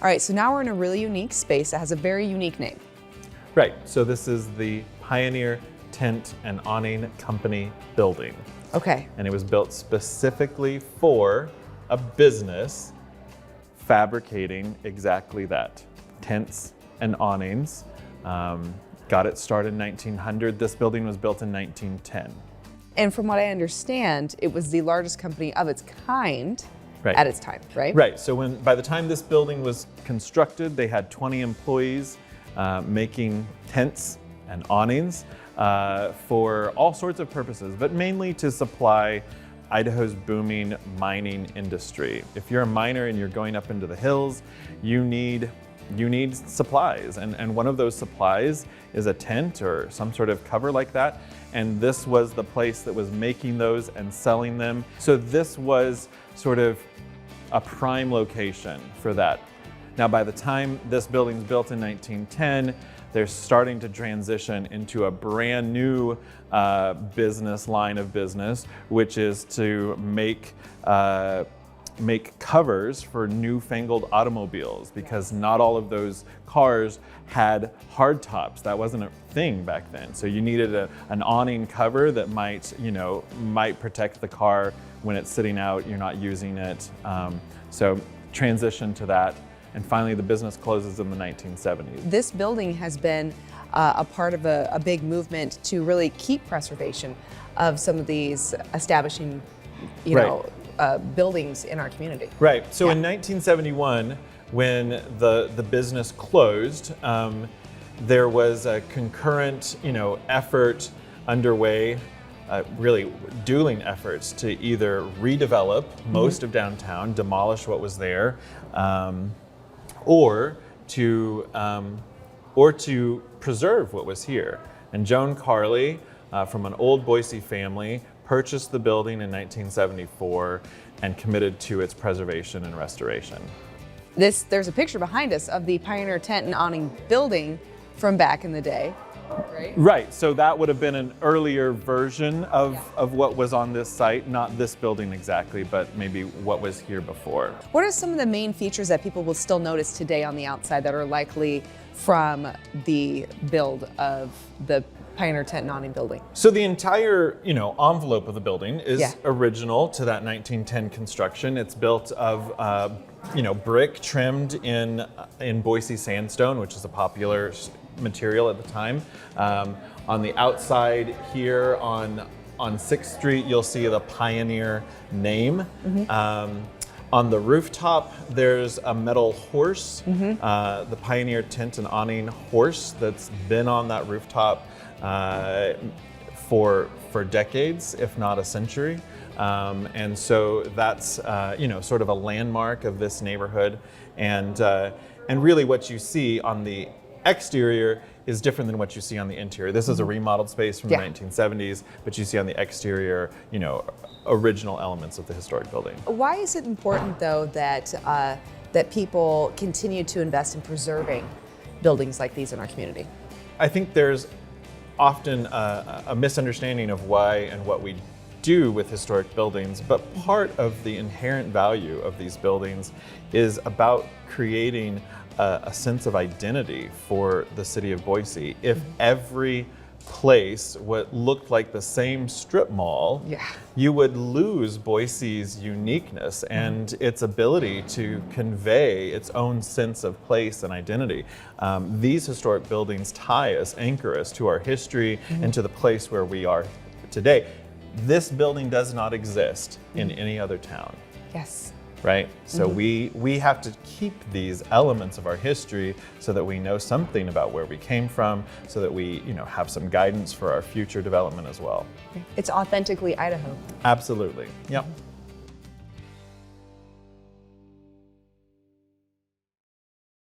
All right, so now we're in a really unique space that has a very unique name. Right, so this is the Pioneer Tent and Awning Company building. Okay. And it was built specifically for a business fabricating exactly that, tents and awnings. Got it started in 1900. This building was built in 1910. And from what I understand, it was the largest company of its kind Right. at its time, right? Right, so by the time this building was constructed, they had 20 employees making tents and awnings for all sorts of purposes, but mainly to supply Idaho's booming mining industry. If you're a miner and you're going up into the hills, you need supplies, and one of those supplies is a tent or some sort of cover like that, and this was the place that was making those and selling them. So this was sort of a prime location for that. Now, by the time this building's built in 1910, they're starting to transition into a brand new line of business, which is to make covers for newfangled automobiles, because not all of those cars had hard tops. That wasn't a thing back then. So you needed an awning cover that might protect the car when it's sitting out, you're not using it. So transition to that. And finally, the business closes in the 1970s. This building has been a part of a big movement to really keep preservation of some of these establishing, buildings in our community. Right. So in 1971, when the business closed, there was a concurrent, effort underway, really dueling efforts to either redevelop most of downtown, demolish what was there, or to preserve what was here. And Joan Carley, from an old Boise family, purchased the building in 1974 and committed to its preservation and restoration. There's a picture behind us of the Pioneer Tent and Awning building from back in the day, right? Right, so that would have been an earlier version of what was on this site, not this building exactly, but maybe what was here before. What are some of the main features that people will still notice today on the outside that are likely from the build of the Pioneer Tent and Awning building? So the entire, envelope of the building is original to that 1910 construction. It's built of, brick trimmed in Boise sandstone, which is a popular material at the time. On the outside here on 6th Street, you'll see the Pioneer name. On the rooftop, there's a metal horse, the Pioneer Tent and Awning horse that's been on that rooftop for decades, if not a century. And so that's sort of a landmark of this neighborhood. And really what you see on the exterior is different than what you see on the interior. This is a remodeled space from the 1970s, but you see on the exterior, original elements of the historic building. Why is it important, though, that people continue to invest in preserving buildings like these in our community? I think there's often a misunderstanding of why and what we do with historic buildings, but part of the inherent value of these buildings is about creating a sense of identity for the city of Boise. If every place what looked like the same strip mall, you would lose Boise's uniqueness and its ability to convey its own sense of place and identity. These historic buildings tie us, anchor us to our history and to the place where we are today. This building does not exist in any other town. Yes. Right? So we have to keep these elements of our history so that we know something about where we came from, so that we, have some guidance for our future development as well. It's authentically Idaho. Absolutely. Yep.